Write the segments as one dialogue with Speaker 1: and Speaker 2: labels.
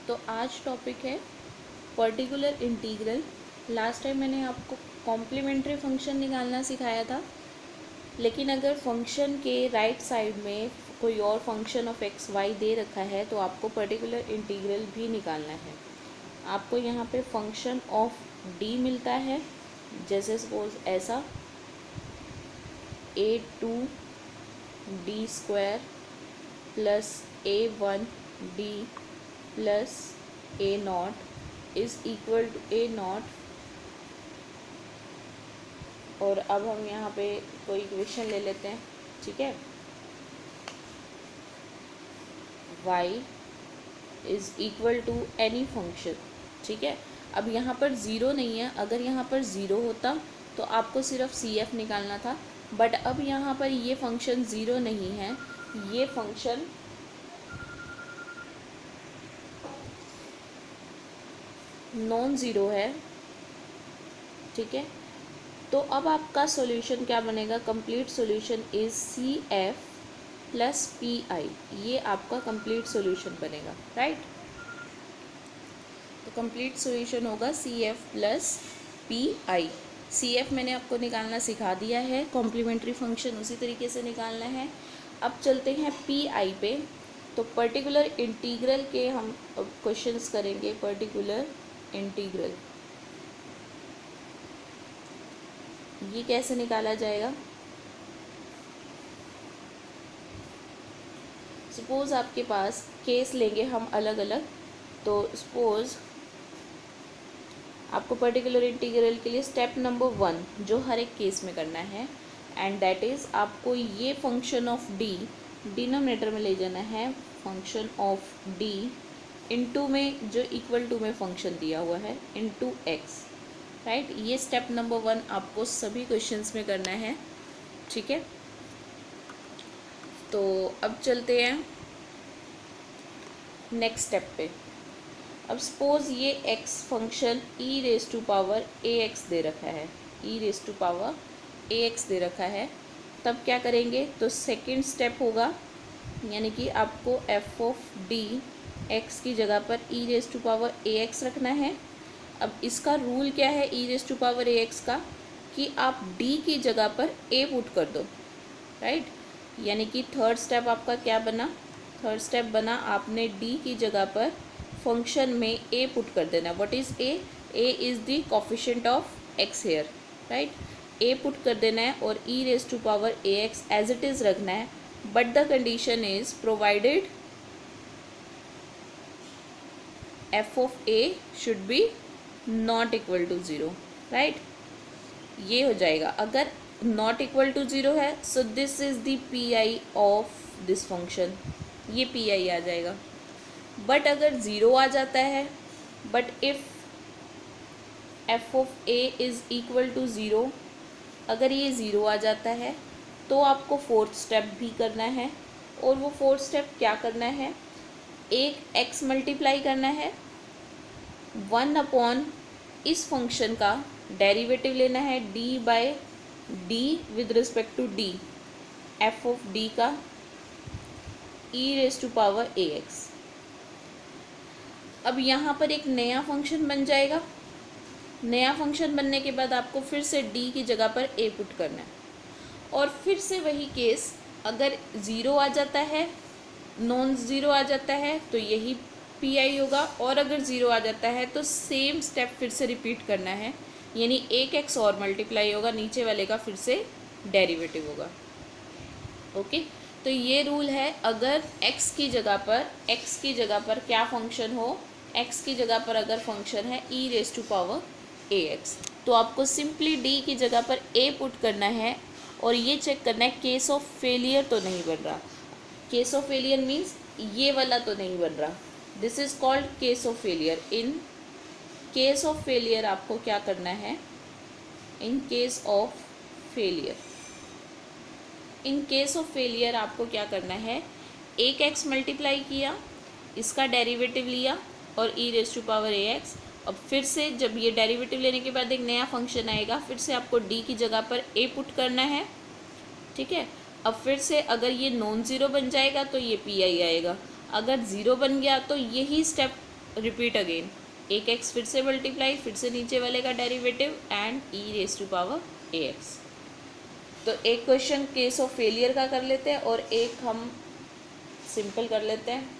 Speaker 1: तो आज टॉपिक है पर्टिकुलर इंटीग्रल। लास्ट टाइम मैंने आपको कॉम्प्लीमेंट्री फंक्शन निकालना सिखाया था, लेकिन अगर फंक्शन के राइट साइड में कोई और function of x why they रखा है तो आपको पर्टिकुलर इंटीग्रल भी निकालना है। आपको यहाँ पे फंक्शन ऑफ डी मिलता है, जैसे सपोज ऐसा a2d² plus a1d plus a0 is equal to a0। और अब हम यहाँ पे कोई इक्वेशन ले लेते हैं, ठीक है। y is equal to any function, ठीक है। अब यहाँ पर ज़ीरो नहीं है, अगर यहाँ पर ज़ीरो होता तो आपको सिर्फ CF निकालना था, बट अब यहाँ पर ये फंक्शन ज़ीरो नहीं है, ये फंक्शन नॉन ज़ीरो है, ठीक है। तो अब आपका सॉल्यूशन क्या बनेगा? Complete solution is CF plus PI, ये आपका कंप्लीट सॉल्यूशन बनेगा, राइट। तो कंप्लीट सॉल्यूशन होगा CF प्लस PI। CF मैंने आपको निकालना सिखा दिया है, कॉम्प्लीमेंट्री फंक्शन उसी तरीके से निकालना है। अब चलते हैं PI पे। तो पर्टिकुलर इंटीग्रल के हम क्वेश्चंस करेंगे। पर्टिकुलर इंटीग्रल ये कैसे निकाला जाएगा? सपोज आपके पास केस लेंगे हम अलग अलग। तो सपोज आपको पर्टिकुलर इंटीग्रल के लिए स्टेप नंबर 1 जो हर एक केस में करना है, एंड दैट इज़ आपको ये फंक्शन ऑफ डी डिनोमिनेटर में ले जाना है, फंक्शन ऑफ डी इनटू में जो इक्वल टू में फंक्शन दिया हुआ है इनटू एक्स, राइट। ये स्टेप नंबर 1 आपको सभी क्वेश्चंस में करना है, ठीक है। तो अब चलते हैं नेक्स्ट स्टेप पे। अब सपोज ये x फंक्शन e⁻ax दे रखा है, e⁻ax दे रखा है, तब क्या करेंगे? तो सेकंड स्टेप होगा, यानी कि आपको f ऑफ d x की जगह पर e⁻ax रखना है। अब इसका रूल क्या है e⁻ax का, कि आप d की जगह पर a पुट कर दो, राइट। यानी कि थर्ड स्टेप आपका क्या बना? थर्ड स्टेप बना आपने d की जगह पर फंक्शन में a पुट कर देना। What is a? a is the coefficient of x here, right. a put कर देना है और e⁻ax एज इट इज़ रखना है, but the condition is provided f of a should be not equal to 0, right. ये हो जाएगा। अगर नॉट इक्वल टू 0 है, so this is the PI of this function, ये PI आ जाएगा। बट अगर 0 आ जाता है, but if f of a is equal to 0, अगर ये 0 आ जाता है तो आपको फोर्थ स्टेप भी करना है। और वो फोर्थ स्टेप क्या करना है? एक x मल्टीप्लाई करना है, 1 अपॉन इस फंक्शन का डेरिवेटिव लेना है d/d with respect to d, f of d का e⁻ax। अब यहाँ पर एक नया फंक्शन बन जाएगा। नया फंक्शन बनने के बाद आपको फिर से d की जगह पर a पुट करना है, और फिर से वही केस, अगर 0 आ जाता है, नॉन ज़ीरो आ जाता है तो यही PI होगा, और अगर 0 आ जाता है तो सेम स्टेप फिर से रिपीट करना है, यानी एक x और मल्टीप्लाई होगा, नीचे वाले का फिर से डेरिवेटिव होगा, ओके। तो ये रूल है, अगर x की जगह पर क्या फंक्शन हो, x की जगह पर अगर फंक्शन है e⁻ax, तो आपको सिंपली d की जगह पर a पुट करना है, और ये चेक करना है केस ऑफ फेलियर तो नहीं बन रहा। केस ऑफ फेलियर मीन्स ये वाला तो नहीं बन रहा, this is called case of failure. In case of failure आपको क्या करना है? इन केस ऑफ फेलियर आपको क्या करना है? एक x मल्टीप्लाई किया, इसका डेरिवेटिव लिया और e⁻ax। अब फिर से जब ये डेरिवेटिव लेने के बाद एक नया फंक्शन आएगा, फिर से आपको d की जगह पर a पुट करना है, ठीक है। अब फिर से अगर ये नॉन ज़ीरो बन जाएगा तो ये PI आएगा, अगर ज़ीरो बन गया तो यही स्टेप रिपीट अगेन, एक एक्स फिर से मल्टीप्लाई, फिर से नीचे वाले का derivative and E raise to power A X. तो एक क्वेश्चन केस ऑफ फेलियर का कर लेते हैं और एक हम सिंपल कर लेते हैं।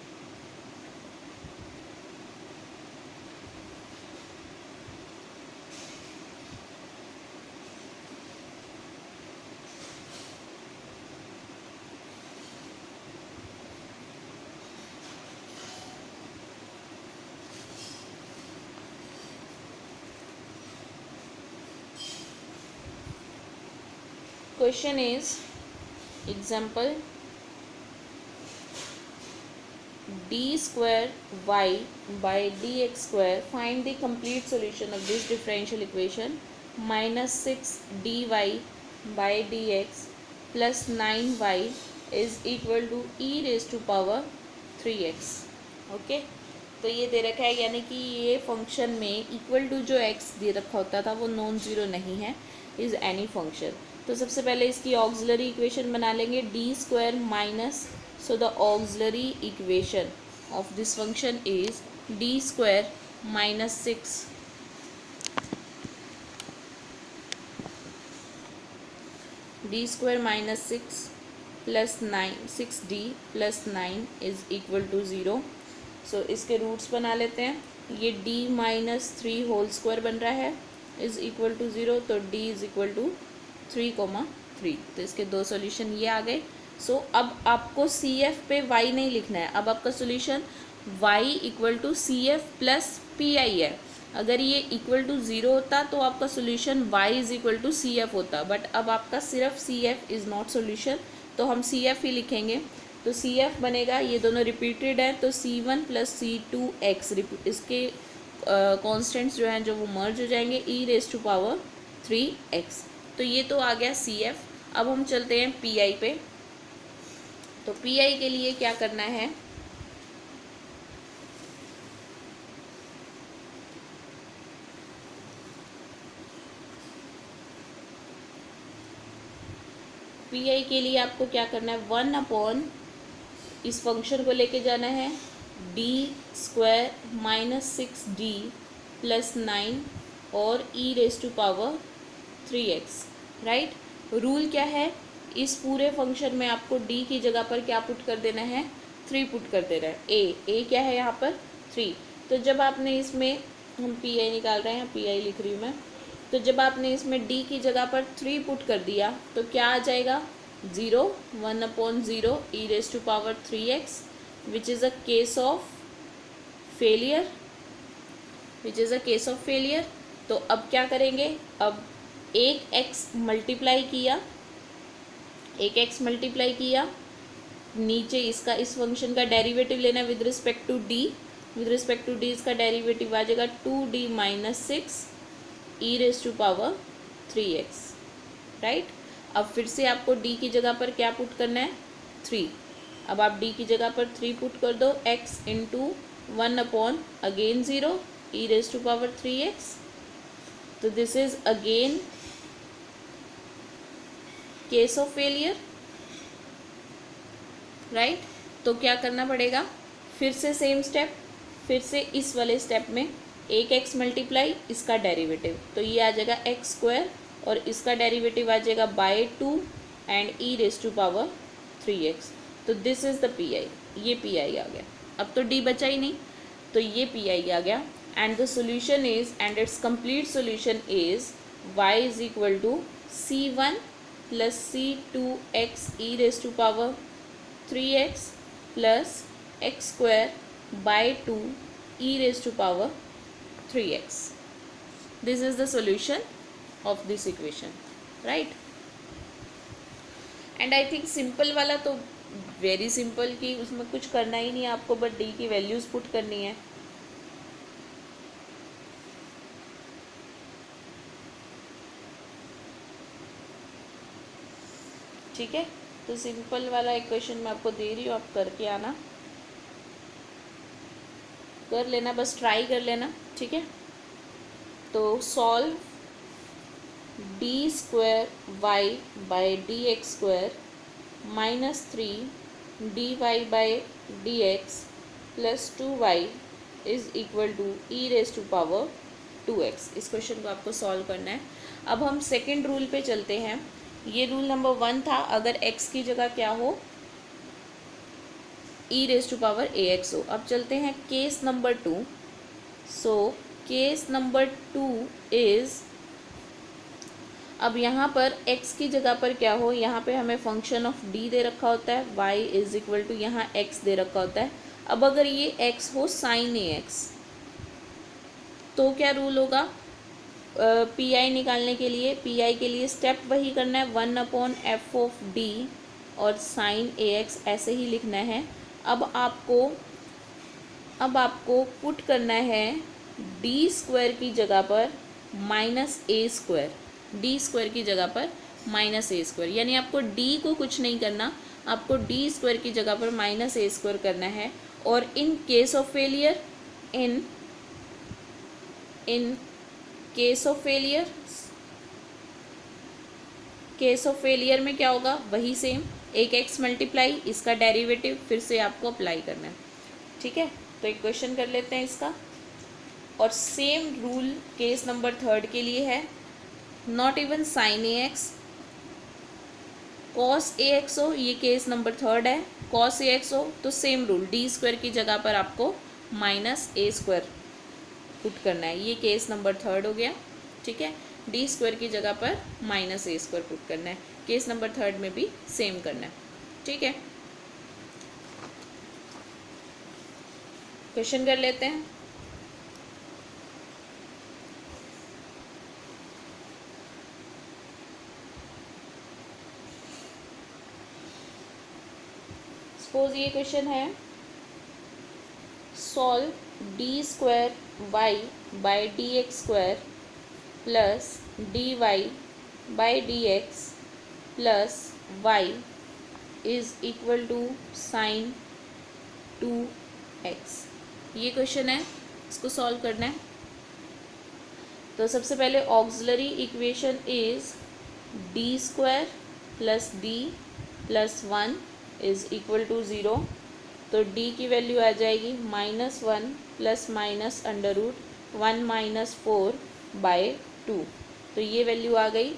Speaker 1: Question is example d square y by dx square, find the complete solution of this differential equation, minus 6 dy by dx plus 9y is equal to e raised to power 3x। Okay, तो ये दे रखा है, यानी कि ये function में equal to जो x दे रखा होता था वो नॉन ज़ीरो नहीं है, इज़ एनी फंक्शन। तो सबसे पहले इसकी ऑक्सिलरी इक्वेशन बना लेंगे, D square minus, so the auxiliary equation of this function is D square minus 6 D square minus 6 plus 9 6d plus 9 is equal to 0। So इसके roots बना लेते हैं, ये d माइनस 3 होल स्क्वायर बन रहा है इज इक्वल टू 0, तो d is equal to 3,3। तो इसके दो सॉल्यूशन ये आ गए। सो अब आपको सी एफ पे y नहीं लिखना है, अब आपका solution y equal to C F plus P I है। अगर ये इक्वल टू 0 होता तो आपका solution y is equal to C F होता, बट अब आपका सिर्फ C F is not solution, तो हम सी एफ ही लिखेंगे। तो सी एफ बनेगा, ये दोनों रिपीटेड है, तो c1 प्लस c2x, इसके कॉन्स्टेंट्स जो हैं जो वो मर्ज हो जाएंगे, e raise to power 3x। तो ये तो आ गया सी एफ। अब हम चलते हैं पी आई पे। तो पी आई के लिए क्या करना है, पी आई के लिए आपको क्या करना है, 1 इस फंक्शन को लेके जाना है, D square minus 6d plus 9 और e raise to power 3x, right. Rule क्या है, इस पूरे फंक्शन में आपको d की जगह पर क्या पुट कर देना है, 3 पुट कर देना है। a क्या है यहाँ पर 3। तो जब आपने इसमें, हम पी आई निकाल रहे हैं, पी आई लिख रही हूँ मैं, तो जब आपने इसमें d की जगह पर 3 पुट कर दिया तो क्या आ जाएगा, 0 1/0 e raise to power 3x, which is a case of failure, which is a case of failure. तो अब क्या करेंगे, अब एक x मल्टीप्लाई किया, एक x मल्टीप्लाई किया, नीचे इसका, इस फंक्शन का डेरिवेटिव लेना with respect to d, with respect to d इसका डेरिवेटिव आ जाएगा 2d minus 6 e raise to power 3x, right. अब फिर से आपको d की जगह पर क्या पुट करना है, 3। अब आप d की जगह पर 3 पुट कर दो, x into 1/0 e raise to power 3x। तो this is again case of failure, right. तो क्या करना पड़ेगा, फिर से सेम स्टेप, फिर से इस वाले स्टेप में एक x मल्टीप्लाई, इसका डेरिवेटिव, तो ये आ जाएगा x स्क्वायर और इसका डेरिवेटिव आ जाएगा by 2 and e raise to power 3x। तो this is the P I, ये पी आई आ गया। अब तो d बचा ही नहीं, तो ये पी आई आ गया। And the solution is, and it's complete solution is y is equal to c1 plus c2x e raise to power 3x plus x square by 2 e raise to power 3x। This is the solution of this equation, right. And I think simple वाला तो very simple, कि उसमें कुछ करना ही नहीं है आपको, but D की वैल्यूज़ पुट करनी है। ठीक है, तो सिंपल वाला इक्वेशन मैं आपको दे रही हूँ, आप करके आना, कर लेना, बस ट्राई कर लेना, ठीक है। तो solve D square Y by D X square minus 3 dy by D X plus 2y is equal to E raise to power 2x। इस क्वेश्चन को आपको सॉल्व करना है। अब हम सेकेंड रूल पे चलते हैं। ये रूल नंबर 1 था, अगर x की जगह क्या हो, ई रेज टू पावर ax हो। अब चलते हैं case number 2। So case number 2 is, अब यहाँ पर x की जगह पर क्या हो, यहाँ पे हमें फंक्शन ऑफ d दे रखा होता है, y इज इक्वल टू यहाँ x दे रखा होता है। अब अगर ये x हो साइन ax, तो क्या रूल होगा, पी आई निकालने के लिए, पी आई के लिए स्टेप वही करना है, 1/f(d) और साइन ax ऐसे ही लिखना है। अब आपको पुट करना है डी स्क्वायर की जगह पर minus A square, D square की जगह पर माइनस ए स्क्वायर, यानी आपको डी को कुछ नहीं करना, आपको डी स्क्वायर की जगह पर माइनस ए स्क्वायर करना है। और in case of failure, in case of failure में क्या होगा, वही सेम, एक x मल्टीप्लाई, इसका डेरिवेटिव फिर से आपको अप्लाई करना है। ठीक है, तो एक क्वेश्चन कर लेते हैं इसका। और सेम रूल केस नंबर 3 के लिए है, not even sine ax, cos ax हो, ये केस नंबर 3 है, cos ax हो तो सेम रूल, डी स्क्वायर की जगह पर आपको माइनस ए स्क्वायर पुट करना है। ये केस नंबर 3 हो गया। ठीक है, डी स्क्वायर की जगह पर माइनस ए स्क्वायर पुट करना है। केस नंबर 3 में भी सेम करना है। ठीक है, क्वेश्चन कर लेते हैं। सपोज ये क्वेश्चन है, solve D square Y by D X square plus D Y by D X plus Y is equal to sine 2x। ये क्वेश्चन है, इसको सॉल्व करना है। तो सबसे पहले auxiliary equation is D square plus D plus 1 is equal to 0। तो d की वैल्यू आ जाएगी -1 plus minus under root 1 minus 4/2। तो ये वैल्यू आ गई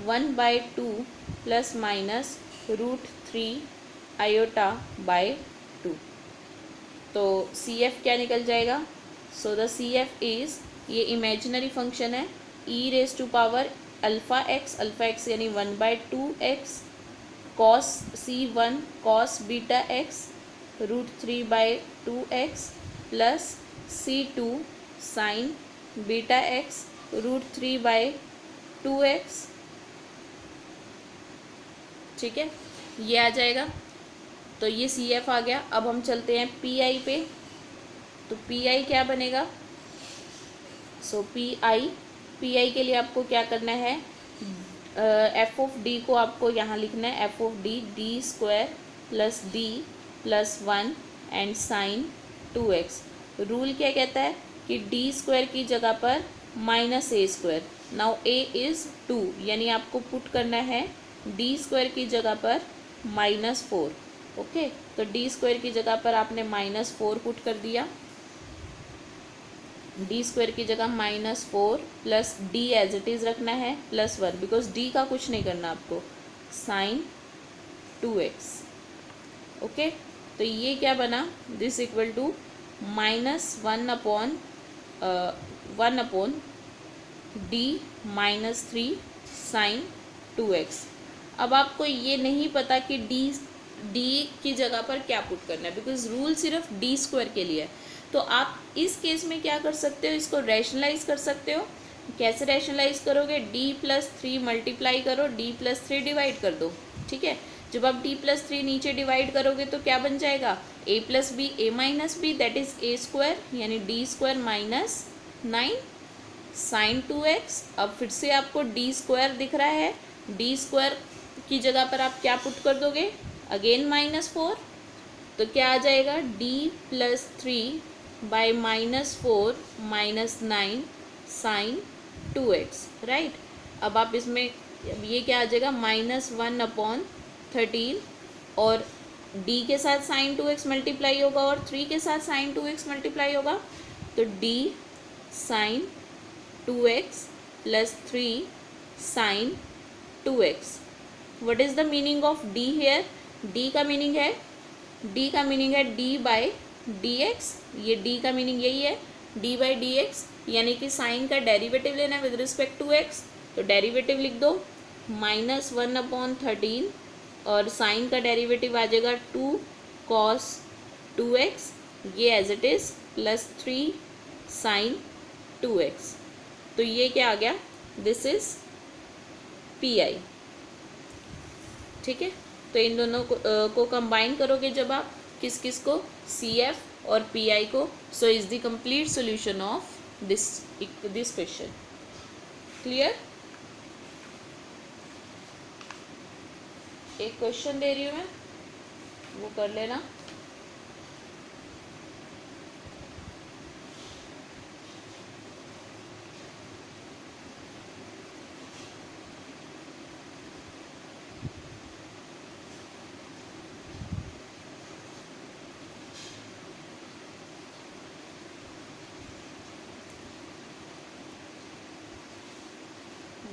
Speaker 1: 1/2 प्लस माइनस √3 आयोटा/2। तो CF क्या निकल जाएगा, सो द CF इज़, ये इमेजिनरी फंक्शन है, e raise to power alpha x यानी 1/2x cos C1 cos beta x √3/2x plus C2 sine beta x √3/2x। ठीक है, ये आ जाएगा। तो ये CF आ गया। अब हम चलते हैं PI पे। तो PI क्या बनेगा, सो PI के लिए आपको क्या करना है, f(d) को आपको यहाँ लिखना है, f(d) D square plus d plus 1 and sine 2x। Rule क्या कहता है कि डी स्क्वायर की जगह पर minus A square, now a is 2, यानी आपको पुट करना है डी स्क्वायर की जगह पर -4। ओके, तो डी स्क्वायर की जगह पर आपने -4 पुट कर दिया, डी स्क्वायर की जगह -4 plus D as it is रखना है प्लस 1, बिकॉज डी का कुछ नहीं करना आपको, साइन 2x। ओके, तो ये क्या बना, this equal to -1 upon D -3 sine 2x। अब आपको ये नहीं पता कि डी की जगह पर क्या पुट करना है, बिकॉज रूल सिर्फ डी स्क्वायर के लिए है। तो आप इस केस में क्या कर सकते हो, इसको रैशनलाइज कर सकते हो। कैसे रैशनलाइज करोगे, d+3 मल्टीप्लाई करो, d+3 डिवाइड कर दो। ठीक है, जब आप d+3 नीचे डिवाइड करोगे तो क्या बन जाएगा, a + b a - b that is a square, यानी d² - 9 साइन 2x। अब फिर से आपको d स्क्वायर दिख रहा है, d स्क्वायर की जगह पर आप क्या पुट कर दोगे, अगेन -4। तो क्या आ जाएगा, d+3 by -4 - 9 sign 2x, right. अब आप इसमें, अब ये क्या आ जाएगा, -1/13, और d के साथ साइन 2x मल्टीप्लाई होगा और 3 के साथ साइन 2x मल्टीप्लाई होगा, तो D sine 2x plus 3 sine 2x. What is the meaning of D here? D का मीनिंग है डी बाई डी एक्स. ये डी का मीनिंग यही है, डी बाई डी एक्स, यानी कि साइन का डेरिवेटिव लेना है विद रिस्पेक्ट टू एक्स. तो डेरिवेटिव लिख दो -1/13 और साइन का डेरिवेटिव आ जाएगा 2 cos 2x, ये as it is plus 3 sine 2x. तो ये क्या आ गया? This is P I. ठीक है, तो इन दोनों को कंबाइन करोगे जब आप किस किस को, सी एफ और पी आई को. So is the complete solution of this question. Clear? एक क्वेश्चन दे रही हूँ मैं, वो कर लेना.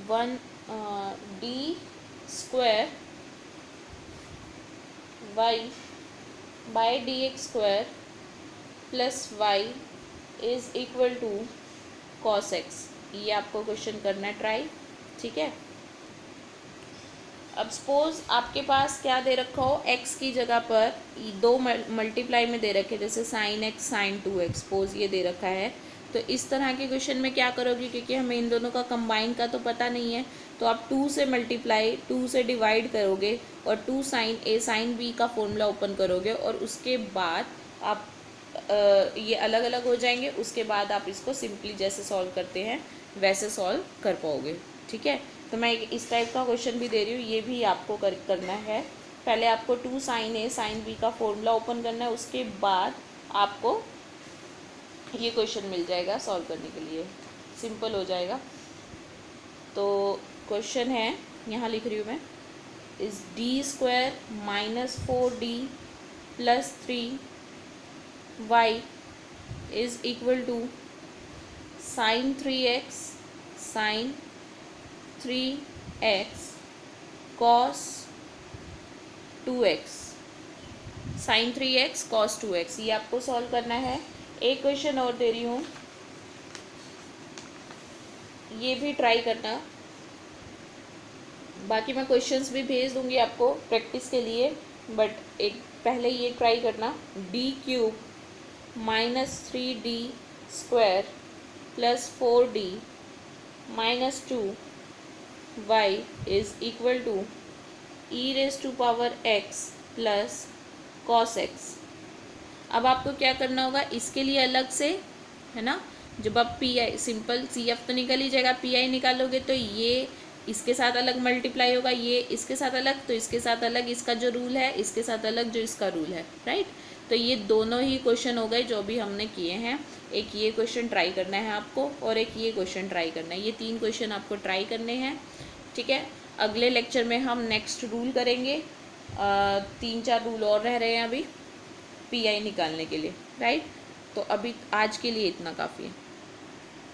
Speaker 1: One D square Y by D X square plus Y is equal to cos X. ये आपको क्वेश्चन करना है ट्राई. ठीक है, अब सपोज आपके पास क्या दे रखा हो, x की जगह पर दो मल्टीप्लाई में दे रखे, जैसे sine x sign 2x. Suppose ये दे रखा है, तो इस तरह के क्वेश्चन में क्या करोगे, क्योंकि हमें इन दोनों का कंबाइन का तो पता नहीं है, तो आप 2 से मल्टीप्लाई 2 से डिवाइड करोगे और 2 साइन ए साइन बी का फॉर्मूला ओपन करोगे और उसके बाद आप ये अलग अलग हो जाएंगे. उसके बाद आप इसको सिंपली जैसे सॉल्व करते हैं वैसे सॉल्व कर पाओगे. ठीक है, तो मैं इस टाइप का क्वेश्चन भी दे रही हूँ, ये भी आपको करना है. पहले आपको 2 साइन ए साइन बी का फॉर्मूला ओपन करना है, उसके बाद आपको ये क्वेश्चन मिल जाएगा सॉल्व करने के लिए. सिंपल हो जाएगा. तो क्वेश्चन है, यहाँ लिख रही हूँ मैं, is D square -4d plus 3y is equal to sine 3x sine 3x cos 2x. Sine 3x cos 2x, ये आपको सॉल्व करना है. एक क्वेश्चन और दे रही हूँ, ये भी ट्राई करना. बाकी मैं क्वेश्चंस भी भेज दूंगी आपको प्रैक्टिस के लिए, बट एक पहले ये ट्राई करना. D cube -3d square plus 4d minus 2y is equal to E raise to power x plus cos x. अब आपको क्या करना होगा, इसके लिए अलग से, है ना, जब आप P I simple C F तो निकल ही जाएगा, पी आई निकालोगे तो ये इसके साथ अलग मल्टीप्लाई होगा, ये इसके साथ अलग, तो इसके साथ अलग इसका जो रूल है, इसके साथ अलग जो इसका रूल है. राइट, तो ये दोनों ही क्वेश्चन हो गए जो भी हमने किए हैं. एक ये क्वेश्चन ट्राई करना है आपको और एक ये क्वेश्चन ट्राई करना है. ये 3 क्वेश्चन आपको ट्राई करने हैं. ठीक है, अगले लेक्चर में हम नेक्स्ट रूल करेंगे. 3-4 रूल और रह रहे हैं अभी पी आई निकालने के लिए. राइट, तो अभी आज के लिए इतना काफ़ी है.